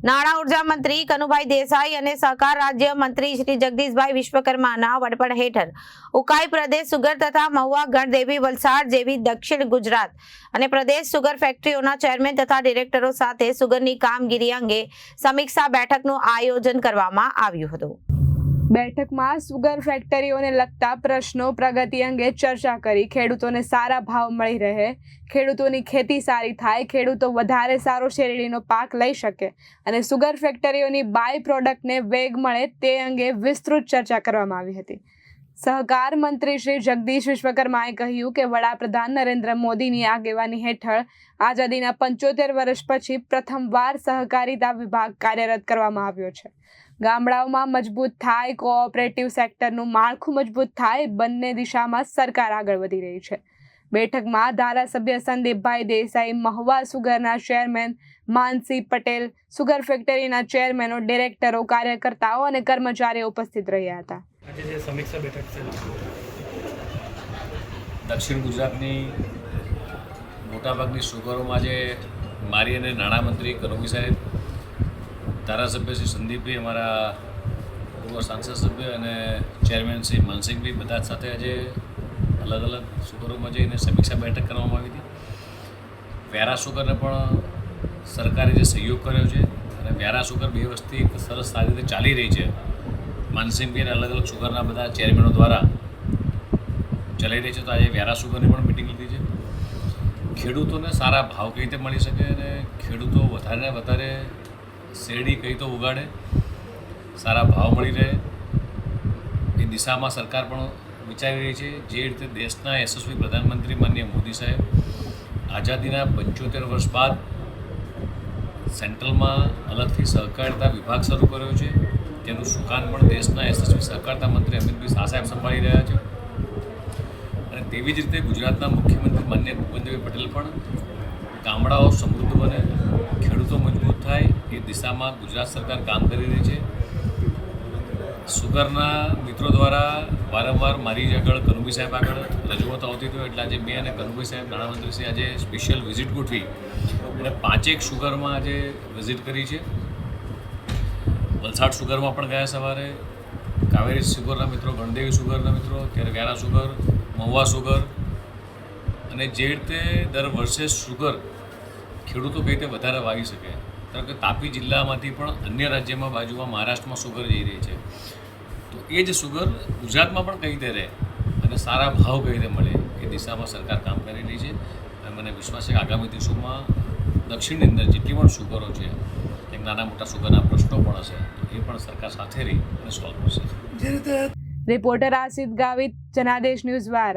નાણાં ઉર્જા મંત્રી કનુભાઈ દેસાઈ અને સહકાર રાજ્ય મંત્રી શ્રી જગદીશભાઈ વિશ્વકર્માના વડપણ હેઠળ ઉકાઈ પ્રદેશ સુગર તથા મહુવા ગણદેવી વલસાડ જેવી દક્ષિણ ગુજરાત અને પ્રદેશ સુગર ફેક્ટરીઓના ચેરમેન તથા ડિરેક્ટરો સાથે સુગરની કામગીરી અંગે સમીક્ષા બેઠકનું આયોજન કરવામાં આવ્યું હતું। બેઠકમાં સુગર ફેક્ટરીઓને લગતા પ્રશ્નો પ્રગતિ અંગે ચર્ચા કરી ખેડૂતોને સારા ભાવ મળી રહે, ખેડૂતોની ખેતી સારી થાય, ખેડૂતો વધારે સારો શેરડીનો પાક લઈ શકે અને સુગર ફેક્ટરીઓની બાય પ્રોડક્ટને વેગ મળે તે અંગે વિસ્તૃત ચર્ચા કરવામાં આવી હતી। સહકાર મંત્રી શ્રી જગદીશ વિશ્વકર્માએ કહ્યું કે વડાપ્રધાન નરેન્દ્ર મોદીની આગેવાની હેઠળ આઝાદીના 75 વર્ષ પછી પ્રથમવાર સહકારિતા વિભાગ કાર્યરત કરવામાં આવ્યો છે। ગામડાઓમાં મજબૂત થાય, કોઓપરેટિવ સેક્ટરનું માળખું મજબૂત થાય, બંને દિશામાં સરકાર આગળ વધી રહી છે। બેઠકમાં ધારાસભ્ય સંદીપભાઈ દેસાઈ, મહુવા સુગરના ચેરમેન માનસી પટેલ, સુગર ફેક્ટરીના ચેરમેનો, ડિરેક્ટરો, કાર્યકર્તાઓ અને કર્મચારીઓ ઉપસ્થિત રહ્યા હતા। આજે જે સમીક્ષા બેઠક છે, દક્ષિણ ગુજરાતની મોટાભાગની સુગરોમાં જે મારી અને નાણામંત્રી કનુભાઈ સાહેબ, ધારાસભ્ય શ્રી સંદીપભાઈ, અમારા પૂર્વ સાંસદ સભ્ય અને ચેરમેન શ્રી માનસિંહભાઈ, બધા સાથે આજે અલગ અલગ સુગરોમાં જઈને સમીક્ષા બેઠક કરવામાં આવી હતી। વ્યારા સુગરને પણ સરકારે જે સહયોગ કર્યો છે અને વ્યારા સુગર બે વસ્તી સરસ સારી રીતે ચાલી રહી છે। માનસિંહભાઈ અને અલગ અલગ સુગરના બધા ચેરમેનો દ્વારા ચલાવી રહી છે। તો આજે વ્યારા સુગરની પણ મિટિંગ લીધી છે। ખેડૂતોને સારા ભાવ કઈ રીતે મળી શકે અને ખેડૂતો વધારે ને વધારે શેરડી કઈ તો ઉગાડે, સારા ભાવ મળી રહે એ દિશામાં સરકાર પણ વિચારી રહી છે। જે રીતે દેશના યશસ્વી પ્રધાનમંત્રી માનનીય મોદી સાહેબ આઝાદીના 75 વર્ષ બાદ સેન્ટ્રલમાં અલગથી સહકારિતા વિભાગ શરૂ કર્યો છે, તેનું સુકાન પણ દેશના યશસ્વી સહકારિતા મંત્રી અમિતભાઈ શાહ સાહેબ સંભાળી રહ્યા છે। અને તેવી જ રીતે ગુજરાતના મુખ્યમંત્રી માનનીય ભૂપેન્દ્રભાઈ પટેલ પણ ગામડાઓ સમૃદ્ધ બને, ખેડૂતો મજબૂત થાય એ દિશામાં ગુજરાત સરકાર કામ કરી રહી છે। સુગરના મિત્રો દ્વારા વારંવાર મારી આગળ કનુભાઈ સાહેબ આગળ રજૂઆત આવતી હતી, એટલે આજે મેં અને કનુભાઈ સાહેબ નાણામંત્રીશ્રી આજે સ્પેશિયલ વિઝિટ ગોઠવી અને 5 સુગરમાં આજે વિઝિટ કરી છે। વલસાડ સુગરમાં પણ ગયા સવારે, કાવેરી સુગરના મિત્રો, ગણદેવી સુગરના મિત્રો, ત્યારે વ્યારા સુગર, મહુવા સુગર, અને જે રીતે દર વર્ષે સુગર ખેડૂતો કઈ રીતે વધારે વાવી શકે। કારણ કે તાપી જિલ્લામાંથી પણ અન્ય રાજ્યમાં બાજુમાં મહારાષ્ટ્રમાં સુગર જઈ રહી છે, તો એ જ સુગર ગુજરાતમાં પણ કઈ રીતે રહે અને સારા ભાવ કઈ રીતે મળે એ દિશામાં સરકાર કામ કરી રહી છે। અને મને વિશ્વાસ છે કે આગામી દિવસોમાં દક્ષિણની અંદર જેટલી પણ સુગરો છે, એક નાના મોટા સુગરના પ્રશ્નો પણ હશે, તો એ પણ સરકાર સાથે રહી અને સોલ્વ કરશે। રિપોર્ટર આસિફ ગાવિત, જનાદેશ ન્યૂઝ વાળા।